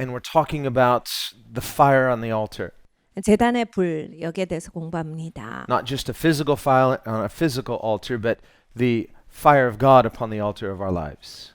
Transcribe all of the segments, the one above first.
and we're talking about the fire on the altar. 제단의 불 여기에 대해서 공부합니다. Not just a physical fire on a physical altar, but the fire of God upon the altar of our lives.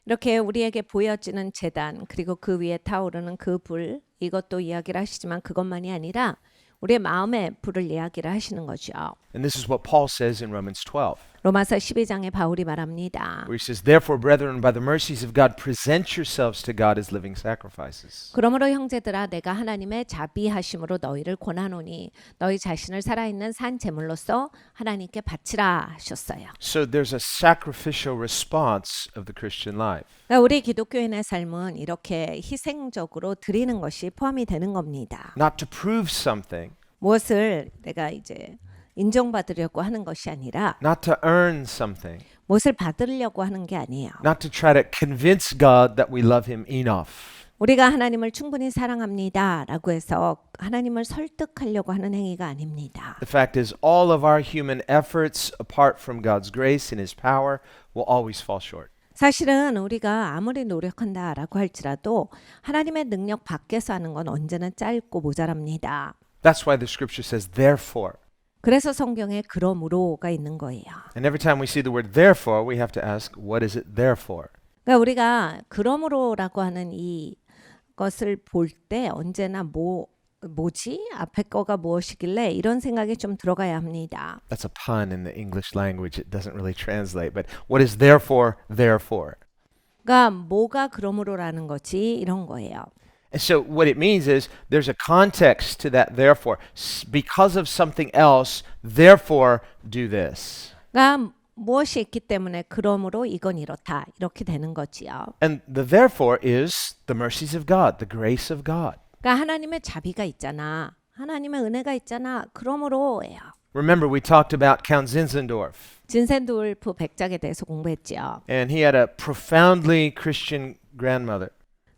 이렇게 우리에게 보여지는 제단 그리고 그 위에 타오르는 그 불 이것도 이야기를 하시지만 그것만이 아니라 우리의 마음의 불을 이야기를 하시는 거죠. And this is what Paul says in Romans 12. 로마서 12장에 바울이 말합니다. Where he says, Therefore, brethren, by the mercies of God, present yourselves to God as living sacrifices. 그러므로 형제들아 내가 하나님의 자비하심으로 너희를 권하노니 너희 자신을 살아있는 산 제물로서 하나님께 바치라 하셨어요. So there's a sacrificial response of the Christian life. 그러니까 우리 기독교인의 삶은 이렇게 희생적으로 드리는 것이 포함이 되는 겁니다. Not to prove something, 무엇을 내가 이제 인정받으려고 하는 것이 아니라 not to earn something, 무엇을 받으려고 하는 게 아니에요. not to try to convince God that we love him enough. 우리가 하나님을 충분히 사랑합니다 라고 해서 하나님을 설득하려고 하는 행위가 아닙니다. The fact is, all of our human efforts apart from God's grace and his power will always fall short. 사실은 우리가 아무리 노력한다라고 할지라도 하나님의 능력 밖에서 하는 건 언제나 짧고 모자랍니다. That's why the scripture says, therefore. 그래서 성경에 그러므로가 있는 거예요. And every time we see the word therefore, we have to ask, what is it there for? 그러니까 우리가 그러므로라고 하는 이 것을 볼 때 언제나 뭐지? 앞에 거가 무엇이길래 이런 생각이 좀 들어가야 합니다. That's a pun in the English language. It doesn't really translate. But what is therefore there for? 그러니까 뭐가 그러므로라는 거지 이런 거예요. And so what it means is there's a context to that therefore. Because of something else, therefore do this. 그러니까 무엇이 있기 때문에 그러므로 이건 이렇다 이렇게 되는 거지요. And the therefore is the mercies of God, the grace of God. 그러니까 하나님의 자비가 있잖아. 하나님의 은혜가 있잖아. 그러므로예요. Remember we talked about Count Zinzendorf. 진센돌프 백작에 대해서 공부했죠. And he had a profoundly Christian grandmother.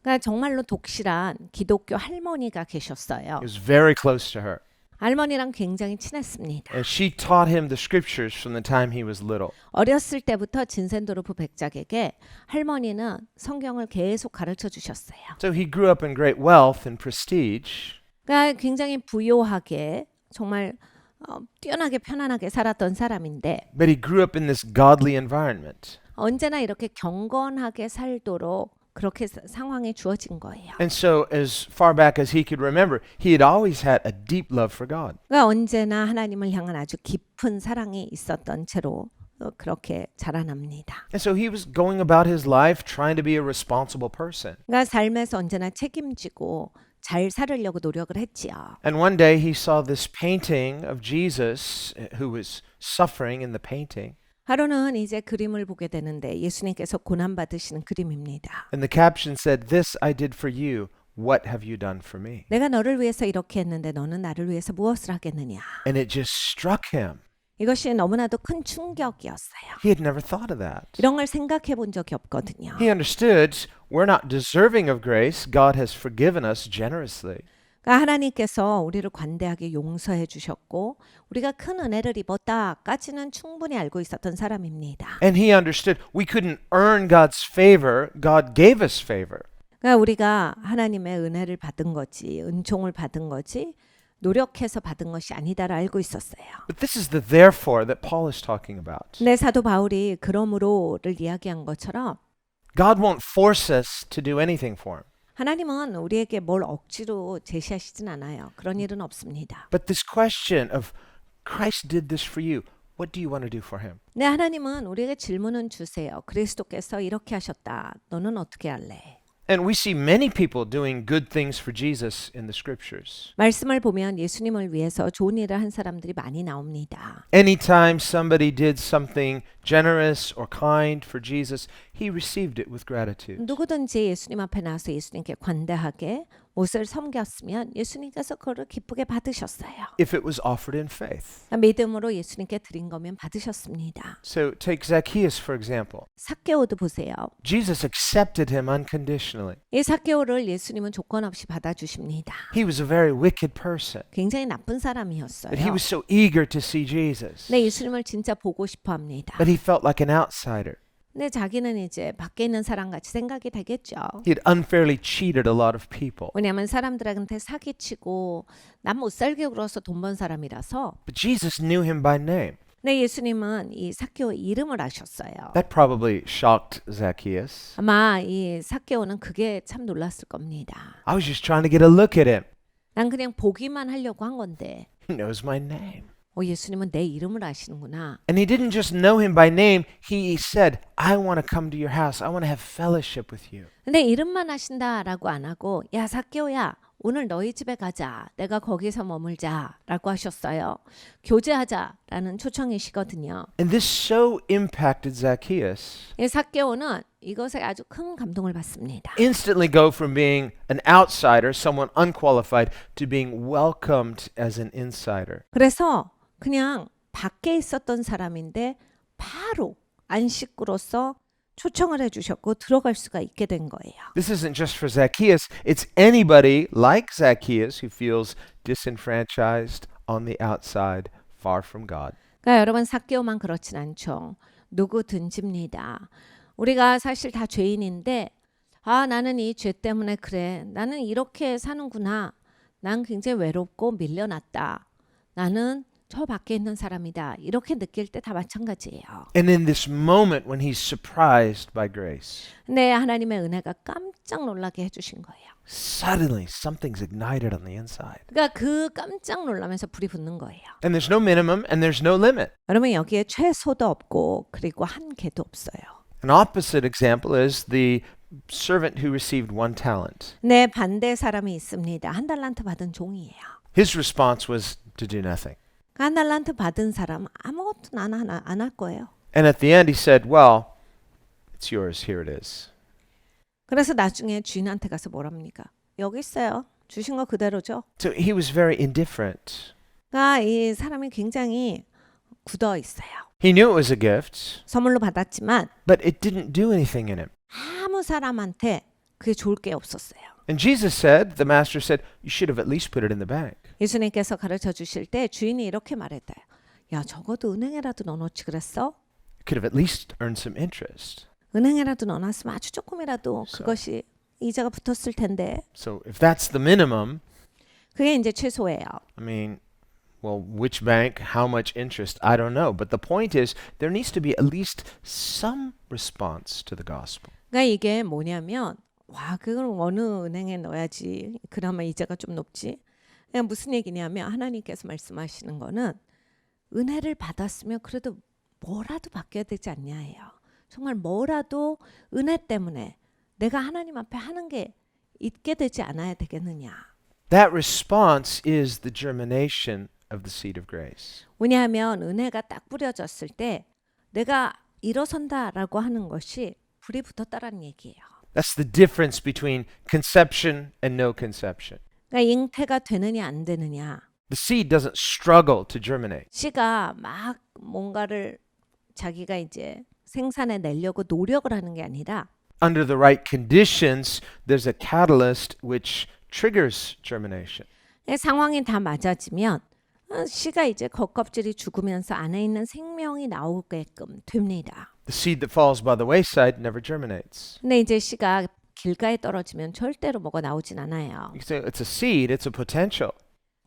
그러니까 정말로 독실한 기독교 할머니가 계셨어요. He was very close to her. 할머니랑 굉장히 친했습니다. And she taught him the scriptures from the time he was little. 어렸을 때부터 진센도르프 백작에게 할머니는 성경을 계속 가르쳐 주셨어요. So he grew up in great wealth and prestige. 그러니까 굉장히 부요하게 정말 뛰어나게 편안하게 살았던 사람인데 But he grew up in this godly environment. 언제나 이렇게 경건하게 살도록 그렇게 상황이 주어진 거예요. And so as far back as he could remember, he had always had a deep love for God. 그러니까 언제나 하나님을 향한 아주 깊은 사랑이 있었던 채로 그렇게 자라납니다. And so he was going about his life trying to be a responsible person. 그러니까 삶에서 언제나 책임지고 잘 살으려고 노력을 했지요. And one day he saw this painting of Jesus who was suffering in the painting. 하루는 이제 그림을 보게 되는데 예수님께서 고난받으시는 그림입니다. And the caption said, "This I did for you. What have you done for me?" 내가 너를 위해서 이렇게 했는데 너는 나를 위해서 무엇을 하겠느냐. And it just struck him. 이것이 너무나도 큰 충격이었어요. He had never thought of that. 이런 걸 생각해 본 적이 없거든요. He understood we're not deserving of grace. God has forgiven us generously. 그러니까 하나님께서 우리를 관대하게 용서해 주셨고 우리가 큰 은혜를 입었다까지는 충분히 알고 있었던 사람입니다. And he understood we couldn't earn God's favor. God gave us favor. 그러니까 우리가 하나님의 은혜를 받은 거지, 은총을 받은 거지, 노력해서 받은 것이 아니다를 알고 있었어요. But this is the therefore that Paul is talking about. 근데 사도 바울이 그러므로를 이야기한 것처럼 God won't force us to do anything for him. 하나님은 우리에게 뭘 억지로 제시하시진 않아요. 그런 일은 없습니다. But this question of Christ did this for you. What do you want to do for him? 네, 하나님은 우리에게 질문은 주세요. 그리스도께서 이렇게 하셨다. 너는 어떻게 할래? And we see many people doing good things for Jesus in the scriptures. 말씀을 보면 예수님을 위해서 좋은 일을 한 사람들이 많이 나옵니다. Anytime somebody did something generous or kind for Jesus, he received it with gratitude. 누구든지 예수님 앞에 나와서 예수님께 관대하게 옷을 섬겼으면 예수님께서 그를 기쁘게 받으셨어요. If it was offered in faith. 믿음으로 예수님께 드린 거면 받으셨습니다. So take Zacchaeus for example. 삭개오도 보세요. Jesus accepted him unconditionally. 이 삭개오를 예수님은 조건 없이 받아주십니다. He was a very wicked person. 굉장히 나쁜 사람이었어요. But he was so eager to see Jesus. 네, 예수님을 진짜 보고 싶어 합니다. But he felt like an outsider. 근데 자기는 이제 밖에 있는 사람 같이 생각이 되겠죠. He had unfairly cheated a lot of people. 왜냐하면 사람들한테 사기치고 난 못 살게 굴어서 돈 번 사람이라서. But Jesus knew him by name. 근데 예수님은 이 삭개오 이름을 아셨어요. That probably shocked Zacchaeus. 아마 이 삭개오는 그게 참 놀랐을 겁니다. I was just trying to get a look at him. 난 그냥 보기만 하려고 한 건데. He knows my name. 예수님은 내 이름을 아시는구나. And he didn't just know him by name. He said, I want to come to your house. I want to have fellowship with you. 근데 이름만 아신다라고 안 하고 야 삭개오야 오늘 너희 집에 가자. 내가 거기서 머물자라고 하셨어요. 교제하자라는 초청이시거든요. And this so impacted Zacchaeus. 이 삭개오는 이것에 아주 큰 감동을 받습니다. Instantly go from being an outsider, someone unqualified, to being welcomed as an insider. 그래서 그냥 밖에 있었던 사람인데 바로 안식구로서 초청을 해주셨고 들어갈 수가 있게 된 거예요. This isn't just for Zacchaeus, it's anybody like Zacchaeus who feels disenfranchised on the outside, far from God. 그러니까 여러분 삭개오만 그렇진 않죠. 누구든지입니다. 우리가 사실 다 죄인인데 나는 이 죄 때문에 그래. 나는 이렇게 사는구나. 난 굉장히 외롭고 밀려났다. 나는 저 밖에 있는 사람이다. 이렇게 느낄 때 다 마찬가지예요. And in this moment when he's surprised by grace, 근데 하나님의 은혜가 깜짝 놀라게 해주신 거예요. suddenly something's ignited on the inside. 그러니까 그 깜짝 놀라면서 불이 붙는 거예요. And there's no minimum and there's no limit. 여러분 여기에 최소도 없고 그리고 한계도 없어요. An opposite example is the servant who received 1 talent. 네, 반대 사람이 있습니다. 1달란트 받은 종이에요. His response was to do nothing. 1달란트 받은 사람 아무것도 안 할 거예요. And at the end he said, well, it's yours, here it is. 그래서 나중에 주인한테 가서 뭐랍니까? 여기 있어요. 주신 거 그대로죠. So he was very indifferent. 그러니까 이 사람이 굉장히 굳어 있어요. He knew it was a gift, 선물로 받았지만 but it didn't do anything in him. 아무 사람한테 그게 좋을 게 없었어요. And Jesus said, the master said, you should have at least put it in the bank. 예수님께서 가르쳐 주실 때 주인이 이렇게 말했대요. 야 적어도 은행에라도 넣어놓지 그랬어? Could have at least earned some interest. 은행에라도 넣어놨으면 아주 조금이라도 그것이 이자가 붙었을 텐데. So if that's the minimum, 그게 이제 최소예요. I mean, well, which bank, how much interest, I don't know. But the point is, there needs to be at least some response to the gospel. 그러니까 이게 뭐냐면 와 그걸 어느 은행에 넣어야지 그나마 이자가 좀 높지. 그냥 무슨 얘기냐면 하나님께서 말씀하시는 거는 은혜를 받았으면 그래도 뭐라도 바뀌어야 되지 않냐예요. 정말 뭐라도 은혜 때문에 내가 하나님 앞에 하는 게 있게 되지 않아야 되겠느냐. That response is the germination of the seed of grace. 왜냐하면 은혜가 딱 뿌려졌을 때 내가 일어선다라고 하는 것이 불이 붙었다라는 얘기예요. That's the difference between conception and no conception. 그러니까 잉태가 되느냐 안 되느냐. The seed doesn't struggle to germinate. 씨가 막 뭔가를 자기가 이제 생산해 내려고 노력을 하는 게 아니라 Under the right conditions, there's a catalyst which triggers germination. 상황이 다 맞아지면 씨가 이제 겉껍질이 죽으면서 안에 있는 생명이 나오게끔 됩니다. The seed that falls by the wayside never germinates. 근데 이제 씨가 길가에 떨어지면 절대로 뭐가 나오진 않아요. You say it's a seed, it's a potential.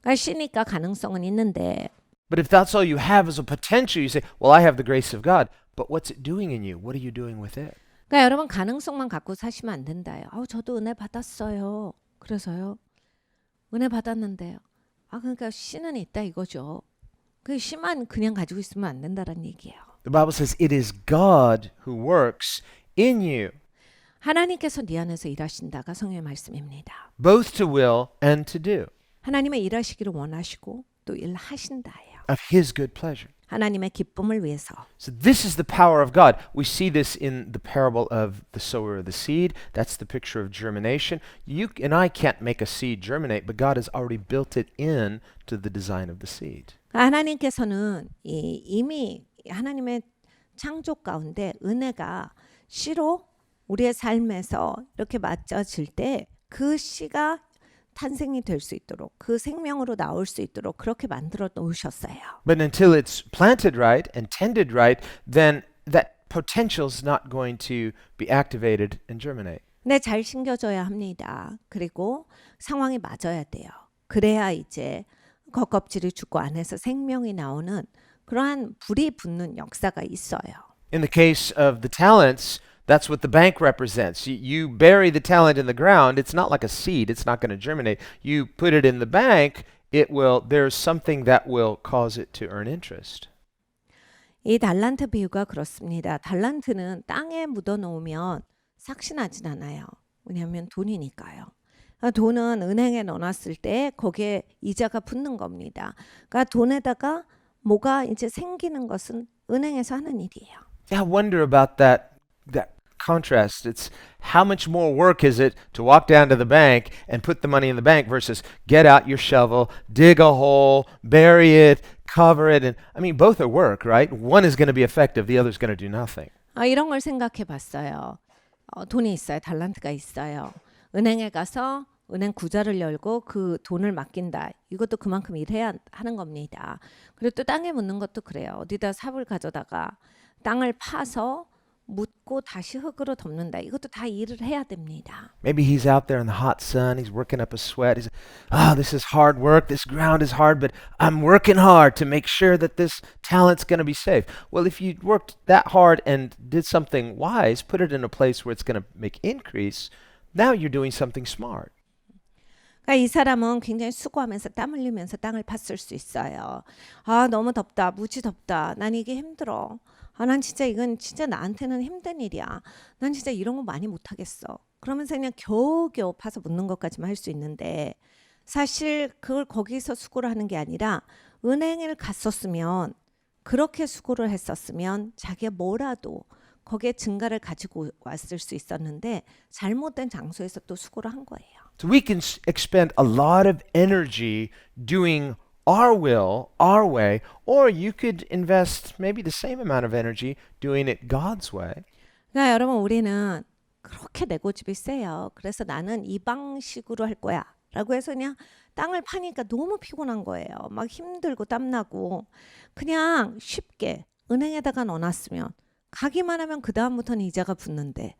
그러니까 씨니까 가능성은 있는데 But if that's all you have is a potential, you say, well, I have the grace of God. But what's it doing in you? What are you doing with it? 그러니까 여러분 가능성만 갖고 사시면 안 된다요. 저도 은혜 받았어요. 그래서요. 은혜 받았는데요. 그러니까 씨는 있다 이거죠. 그 씨만 그냥 가지고 있으면 안 된다는 얘기예요. The Bible says it is God who works in you, 하나님께서 네 안에서 일하신다가 성경의 말씀입니다. both to will and to do, 하나님의 일하시기를 원하시고 또 일하신다예요. of His good pleasure. 하나님의 기쁨을 위해서. So this is the power of God. We see this in the parable of the sower of the seed. That's the picture of germination. You and I can't make a seed germinate, but God has already built it in to the design of the seed. 하나님께서는 이미 하나님의 창조 가운데 은혜가 씨로 우리의 삶에서 이렇게 맞춰질 때 그 씨가 탄생이 될 수 있도록 그 생명으로 나올 수 있도록 그렇게 만들어 놓으셨어요. But until it's planted right and tended right, then that potential's not going to be activated and germinate. 근데 잘 심겨줘야 합니다. 그리고 상황이 맞아야 돼요. 그래야 이제 겉껍질이 죽고 안에서 생명이 나오는 그러한 불이 붙는 역사가 있어요. In the case of the talents, that's what the bank represents. You bury the talent in the ground, it's not like a seed, it's not going to germinate. You put it in the bank, there's something that will cause it to earn interest. 이 달란트 비유가 그렇습니다. 달란트는 땅에 묻어 놓으면 삭신하진 않아요. 왜냐하면 돈이니까요. 돈은 은행에 넣어놨을 때 거기에 이자가 붙는 겁니다. 그러니까 돈에다가 뭐가 이제 생기는 것은 은행에서 하는 일이에요. Yeah, I wonder about that contrast. It's how much more work is it to walk down to the bank and put the money in the bank versus get out your shovel, dig a hole, bury it, cover it. And I mean, both are work, right? One is going to be effective, the other is going to do nothing. 이런 걸 생각해 봤어요. 돈이 있어요. 달란트가 있어요. 은행에 가서 은행 구좌를 열고 그 돈을 맡긴다. 이것도 그만큼 일해야 하는 겁니다. 그리고 또 땅에 묻는 것도 그래요. 어디다 삽을 가져다가 땅을 파서 묻고 다시 흙으로 덮는다. 이것도 다 일을 해야 됩니다. Maybe he's out there in the hot sun, he's working up a sweat. He's, this is hard work, this ground is hard, but I'm working hard to make sure that this talent's going to be safe. Well, if you worked that hard and did something wise, put it in a place where it's going to make increase, now you're doing something smart. 그러니까 이 사람은 굉장히 수고하면서 땀 흘리면서 땅을 팠을 수 있어요. 너무 덥다, 무지 덥다. 난 이게 힘들어. 난 진짜 이건 진짜 나한테는 힘든 일이야. 난 진짜 이런 거 많이 못하겠어. 그러면서 그냥 겨우겨우 파서 묻는 것까지만 할 수 있는데 사실 그걸 거기서 수고를 하는 게 아니라 은행을 갔었으면 그렇게 수고를 했었으면 자기가 뭐라도 거기에 증가를 가지고 왔을 수 있었는데 잘못된 장소에서 또 수고를 한 거예요. So we can expend a lot of energy doing our will, our way, or you could invest maybe the same amount of energy doing it God's way. 그러니까 여러분 우리는 그렇게 내 고집이 세요. 그래서 나는 이 방식으로 할 거야. 라고 해서 그냥 땅을 파니까 너무 피곤한 거예요. 막 힘들고 땀나고 그냥 쉽게 은행에다가 넣어놨으면 가기만 하면 그 다음부터는 이자가 붙는데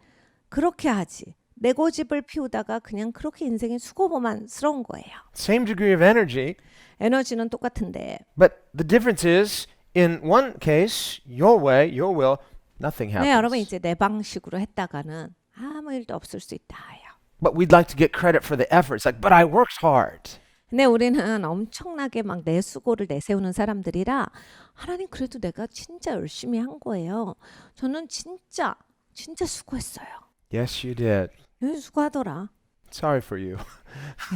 그렇게 하지. 내 고집을 피우다가 그냥 그렇게 인생이 수고만스러운 거예요. Same degree of energy. 에너지는 똑같은데. But the difference is, in one case, your way, your will, nothing happens. 네, 여러분 이제 내 방식으로 했다가는 아무 일도 없을 수 있다. But we'd like to get credit for the efforts. Like, but I worked hard. 근데 우리는 엄청나게 막 내 수고를 내세우는 사람들이라 하나님 그래도 내가 진짜 열심히 한 거예요. 저는 진짜 수고했어요. Yes, you did. 수고하더라. Sorry for you.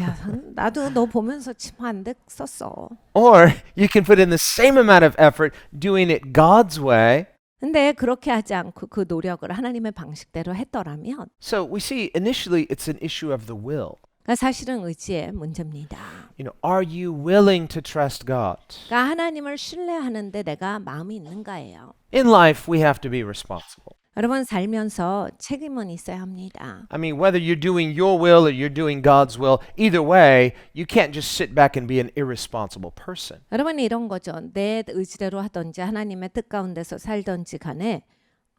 야, 나도 너 보면서 침 한 대 썼어. Or you can put in the same amount of effort doing it God's way. 근데 그렇게 하지 않고 그 노력을 하나님의 방식대로 했더라면 So we see initially it's an issue of the will. 그러니까 사실은 의지의 문제입니다. You know, are you willing to trust God? 그러니까 하나님을 신뢰하는데 내가 마음이 있는가예요. In life, we have to be responsible. 여러분 살면서 책임은 있어야 합니다. I mean, whether you're doing your will or you're doing God's will, either way, you can't just sit back and be an irresponsible person. 여러분 이런 거죠. 내 의지대로 하든지 하나님의 뜻 가운데서 살든지 간에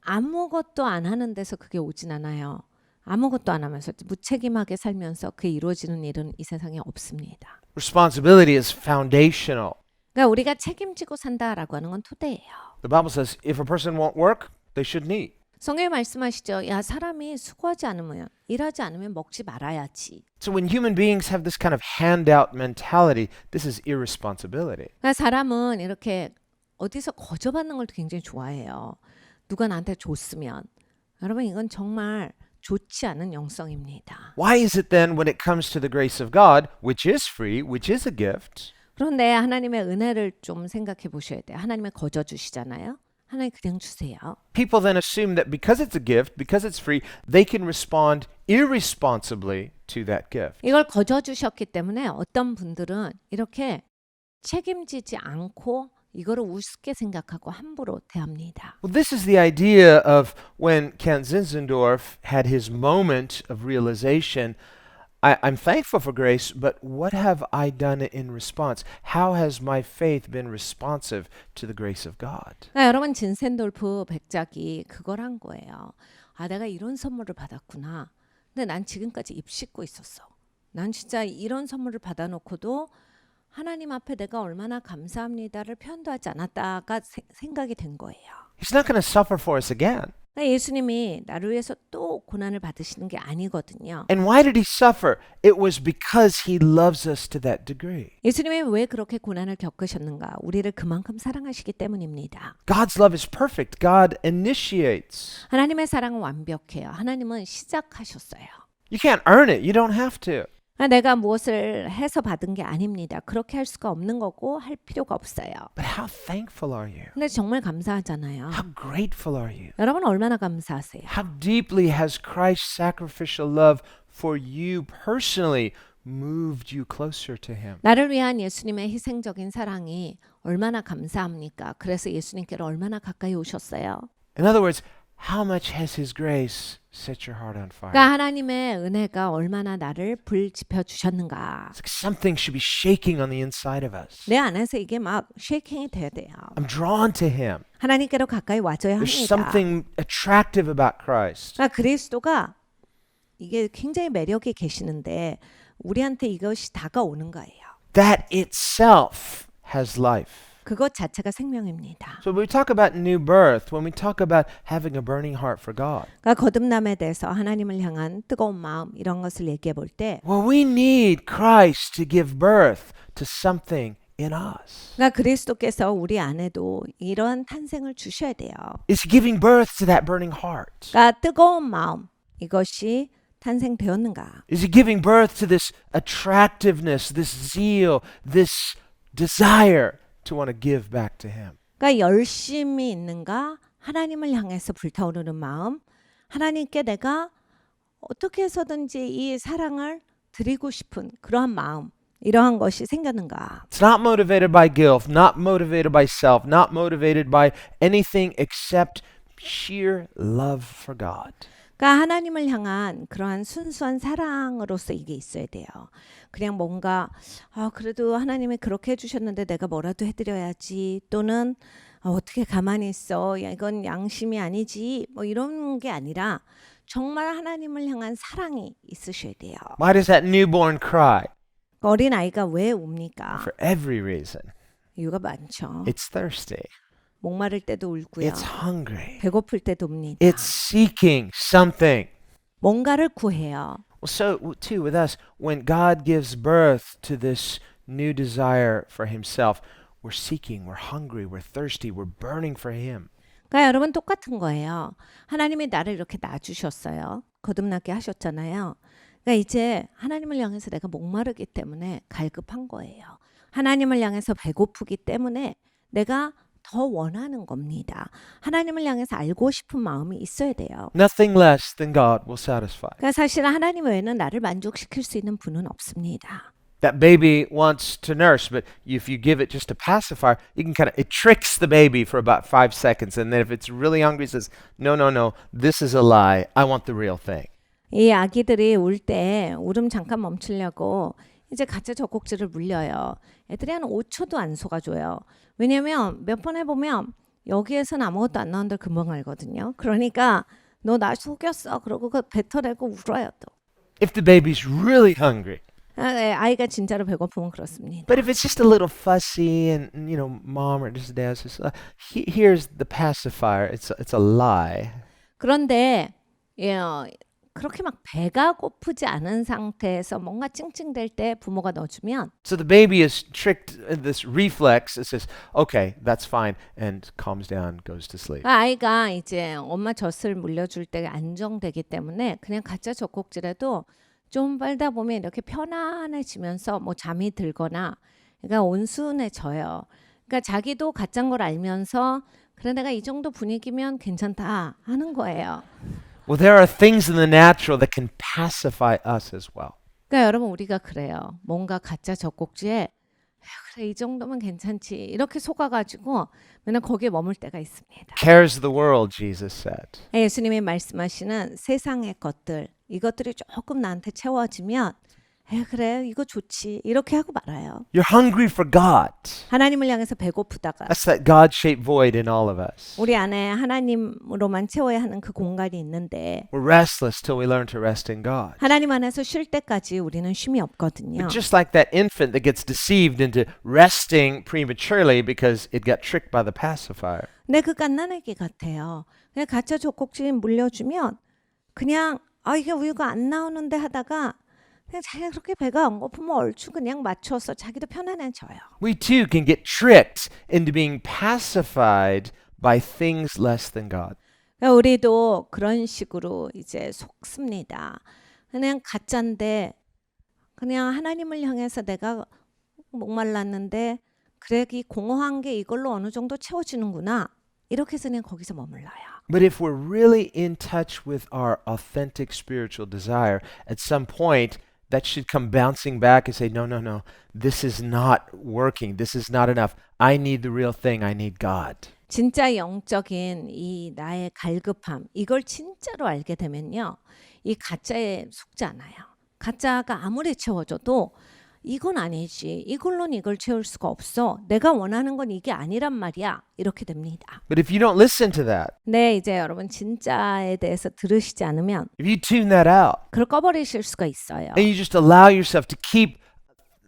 아무것도 안 하는 데서 그게 오진 않아요. 아무것도 안 하면서 무책임하게 살면서 그게 이루어지는 일은 이 세상에 없습니다. Responsibility is foundational. 그러니까 우리가 책임지고 산다라고 하는 건 토대예요. The Bible says if a person won't work, they should eat. 성경에 말씀하시죠. 야 사람이 수고하지 않으면 일하지 않으면 먹지 말아야지. So when human beings have this kind of handout mentality, this is irresponsibility. 그러니까 사람은 이렇게 어디서 거저받는 걸 굉장히 좋아해요. 누가 나한테 줬으면. 여러분 이건 정말 좋지 않은 영성입니다. Why is it then when it comes to the grace of God, which is free, which is a gift, 그런데 하나님의 은혜를 좀 생각해 보셔야 돼요. 하나님의 거저 주시잖아요. 하나님 그냥 주세요. people then assume that because it's a gift, because it's free, they can respond irresponsibly to that gift. 이걸 거저 주셨기 때문에 어떤 분들은 이렇게 책임지지 않고 이거를 우습게 생각하고 함부로 대합니다. Well, this is the idea of when Kent Zinzendorf had his moment of realization. I'm thankful for grace, but what have I done in response? How has my faith been responsive to the grace of God? 여러분 진센돌프 백작이 그걸 한 거예요. 아, 내가 이런 선물을 받았구나. 근데 난 지금까지 입 씻고 있었어. 난 진짜 이런 선물을 받아놓고도 하나님 앞에 내가 얼마나 감사합니다를 표현도 하지 않았다가 생각이 된 거예요. He's not going to suffer for us again. 예수님이 나를 위해서 또 고난을 받으시는 게 아니거든요. And why did he suffer? It was because he loves us to that degree. 예수님이 왜 그렇게 고난을 겪으셨는가? 우리를 그만큼 사랑하시기 때문입니다. God's love is perfect. God initiates. 하나님의 사랑은 완벽해요. 하나님은 시작하셨어요. You can't earn it. You don't have to. 내가 무엇을 해서 받은 게 아닙니다. 그렇게 할 수가 없는 거고 할 필요가 없어요. But how thankful are you? 근데 정말 감사하잖아요. How grateful are you? 여러분 얼마나 감사하세요? How deeply has Christ's sacrificial love for you personally moved you closer to him? 나를 위한 예수님의 희생적인 사랑이 얼마나 감사합니까? 그래서 예수님께로 얼마나 가까이 오셨어요? In other words, how much has his grace set your heart on fire? 그러니까 하나님의 은혜가 얼마나 나를 불지펴 주셨는가? It's like something should be shaking on the inside of us. 내 안에서 이게 막 쉐이킹이 돼야 돼요. I'm drawn to him. 하나님께로 가까이 와줘야 There's 합니다. something attractive about Christ. 그러니까 그리스도가 이게 굉장히 매력이 계시는데 우리한테 이것이 다가오는 거예요. That itself has life. 그것 자체가 생명입니다. So when we talk about new birth, when we talk about having a burning heart for God, 그러니까 거듭남에 대해서 하나님을 향한 뜨거운 마음 이런 것을 얘기해 볼 때 well, we need Christ to give birth to something in us. 그러니까 그리스도께서 우리 안에도 이러한 탄생을 주셔야 돼요. It's giving birth to that burning heart. 그러니까 뜨거운 마음 이것이 탄생되었는가? Is it giving birth to this attractiveness, this zeal, this desire to want to give back to him? 그러니까 열심이 있는가? 하나님을 향해서 불타오르는 마음, 하나님께 내가 어떻게 해서든지 이 사랑을 드리고 싶은 그러한 마음, 이러한 것이 생겼는가? It's not motivated by guilt, not motivated by self, not motivated by anything except sheer love for God. 그러니까 하나님을 향한 그러한 순수한 사랑으로서 이게 있어야 돼요. 그냥 뭔가 그래도 하나님이 그렇게 해주셨는데 내가 뭐라도 해드려야지 또는 어떻게 가만히 있어 야, 이건 양심이 아니지 뭐 이런 게 아니라 정말 하나님을 향한 사랑이 있으셔야 돼요. Why does that newborn cry? 어린 아이가 왜 웁니까? For every reason. 이유가 많죠. It's thirsty. 목마를 때도 울고요. It's hungry. 배고플 때도 웁니다. It's seeking something. 뭔가를 구해요. Well, so too with us, when God gives birth to this new desire for himself, we're seeking, we're hungry, we're thirsty, we're burning for him. 그러니까 여러분 똑같은 거예요. 하나님이 나를 이렇게 낳아주셨어요. 거듭나게 하셨잖아요. 그러니까 이제 하나님을 향해서 내가 목마르기 때문에 갈급한 거예요. 하나님을 향해서 배고프기 때문에 내가 더 원하는 겁니다. 하나님을 향해서 알고 싶은 마음이 있어야 돼요. Nothing less than God will satisfy. 그러니까 사실 하나님 외에는 나를 만족시킬 수 있는 분은 없습니다. That baby wants to nurse, but if you give it just a pacifier, you can it tricks the baby for about 5 seconds. And then if it's really hungry, it says, no, no, no, this is a lie. I want the real thing. 이 아기들이 울 때 울음 잠깐 멈추려고 이제 가짜 젖꼭지를 물려요. 애들이 한 5초도 안 속아줘요. 왜냐면 몇 번 해보면 여기에서는 아무것도 안 나오는데 금방 알거든요. 그러니까 너 나 속였어. 그러고 그 뱉어내고 울어요 또. If the baby's really hungry. 아이가 진짜로 배고프면 그렇습니다. But if it's just a little fussy and mom or just dad says, here's the pacifier. It's a lie. 그런데 그렇게 막 배가 고프지 않은 상태에서 뭔가 찡찡댈 때 부모가 넣어주면 So the baby is tricked in this reflex. It says, okay, that's fine, and calms down, goes to sleep. 아이가 이제 엄마 젖을 물려줄 때 안정되기 때문에 그냥 가짜 젖꼭지라도 좀 빨다 보면 이렇게 편안해지면서 뭐 잠이 들거나 그러니까 온순해져요. 그러니까 자기도 가짜인 걸 알면서 그래 내가 이 정도 분위기면 괜찮다 하는 거예요. Well, there are things in the natural that can pacify us as well. 그러니까 여러분 우리가 그래요. 뭔가 가짜 젖꼭지에 그래 이 정도면 괜찮지 이렇게 속아가지고 맨날 거기에 머물 때가 있습니다. Cares of the world, Jesus said. 예수님이 말씀하시는 세상의 것들 이것들이 조금 나한테 채워지면 그래 이거 좋지 이렇게 하고 말아요. You're hungry for God. 하나님을 향해서 배고프다가 That's that God-shaped void in all of us. 우리 안에 하나님으로만 채워야 하는 그 공간이 있는데 We're restless till we learn to rest in God. 하나님 안에서 쉴 때까지 우리는 쉼이 없거든요. But just like that infant that gets deceived into resting prematurely because it got tricked by the pacifier. 근데 그 갓난아기 같아요. 그냥 가짜 젖꼭지 물려주면 그냥 이게 우유가 안 나오는데 하다가 그냥 자기가 그렇게 배가 안 고프면 얼추 그냥 맞춰서 자기도 편안해져요. We too can get tricked into being pacified by things less than God. 그러니까 우리도 그런 식으로 이제 속습니다. 그냥 가짜인데 그냥 하나님을 향해서 내가 목말랐는데 그래 이 공허한 게 이걸로 어느 정도 채워지는구나. 이렇게 해서 그냥 거기서 머물러요. But if we're really in touch with our authentic spiritual desire, at some point that should come bouncing back and say, no, no, no, this is not working. This is not enough. I need the real thing. I need God. 진짜 영적인 이 나의 갈급함 이걸 진짜로 알게 되면요. 이 가짜에 속지 않아요. 가짜가 아무리 채워져도 이건 아니지. 이걸로는 이걸 채울 수가 없어. 내가 원하는 건 이게 아니란 말이야. 이렇게 됩니다. But if you don't listen to that, 네, 이제 여러분 진짜에 대해서 들으시지 않으면 if you tune that out 그걸 꺼버리실 수가 있어요. and you just allow yourself to keep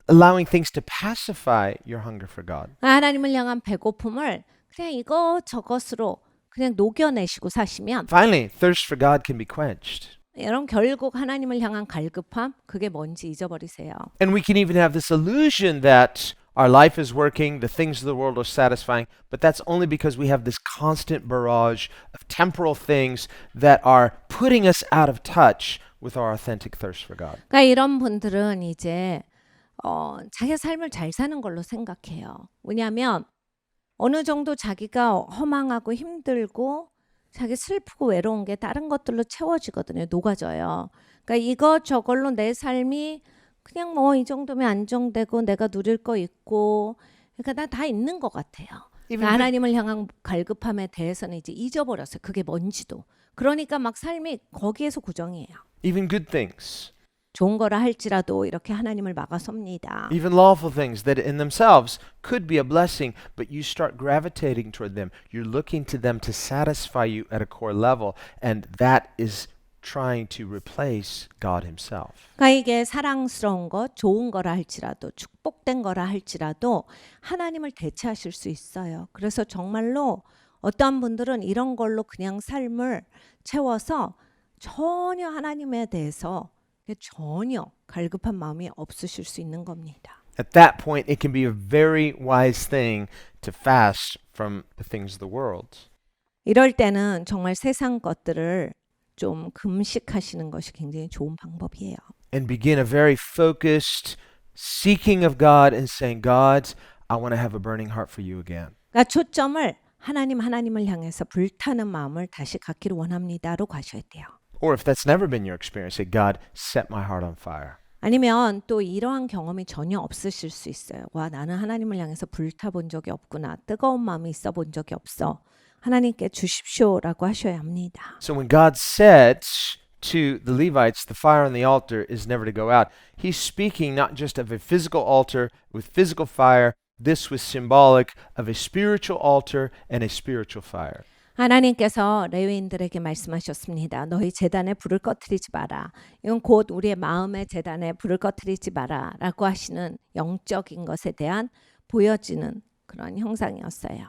allowing things to pacify your hunger for God, 하나님을 향한 배고픔을 그냥 이것저것으로 그냥 녹여내시고 사시면 finally, thirst for God can be quenched. 여러분 결국 하나님을 향한 갈급함 그게 뭔지 잊어버리세요. And we can even have this illusion that our life is working, the things of the world are satisfying, but that's only because we have this constant barrage of temporal things that are putting us out of touch with our authentic thirst for God. 그러니까 이런 분들은 이제 자기 삶을 잘 사는 걸로 생각해요. 왜냐하면 어느 정도 자기가 허망하고 힘들고 자기 슬프고 외로운 게 다른 것들로 채워지거든요. 녹아져요. 그러니까 이것 저걸로 내 삶이 그냥 뭐 이 정도면 안정되고 내가 누릴 거 있고 그러니까 나 다 있는 것 같아요. 그러니까 하나님을 향한 갈급함에 대해서는 이제 잊어버렸어요. 그게 뭔지도. 그러니까 막 삶이 거기에서 고정이에요. Even good things, 좋은 거라 할지라도 이렇게 하나님을 막아섭니다. even lawful things that in themselves could be a blessing, but you start gravitating toward them. You're looking to them to satisfy you at a core level, and that is trying to replace God himself. 그러니까 이게 사랑스러운 것, 좋은 거라 할지라도 축복된 거라 할지라도 하나님을 대체하실 수 있어요. 그래서 정말로 어떠한 분들은 이런 걸로 그냥 삶을 채워서 전혀 하나님에 대해서 전혀 갈급한 마음이 없으실 수 있는 겁니다. At that point, it can be a very wise thing to fast from the things of the world. 이럴 때는 정말 세상 것들을 좀 금식하시는 것이 굉장히 좋은 방법이에요. And begin a very focused seeking of God and saying, God, I want to have a burning heart for you again. 그러니까 초점을 하나님을 향해서 불타는 마음을 다시 갖기를 원합니다로 가셔야 돼요. Or if that's never been your experience, say, God, set my heart on fire. 아니면 또 이러한 경험이 전혀 없으실 수 있어요. 와, 나는 하나님을 향해서 불타본 적이 없구나. 뜨거운 마음이 있어 본 적이 없어. 하나님께 주십시오라고 하셔야 합니다. So when God said to the Levites, the fire on the altar is never to go out, he's speaking not just of a physical altar with physical fire. This was symbolic of a spiritual altar and a spiritual fire. 하나님께서 레위인들에게 말씀하셨습니다. 너희 제단에 불을 꺼뜨리지 마라. 이건 곧 우리의 마음의 제단에 불을 꺼뜨리지 마라 라고 하시는 영적인 것에 대한 보여지는 그런 형상이었어요.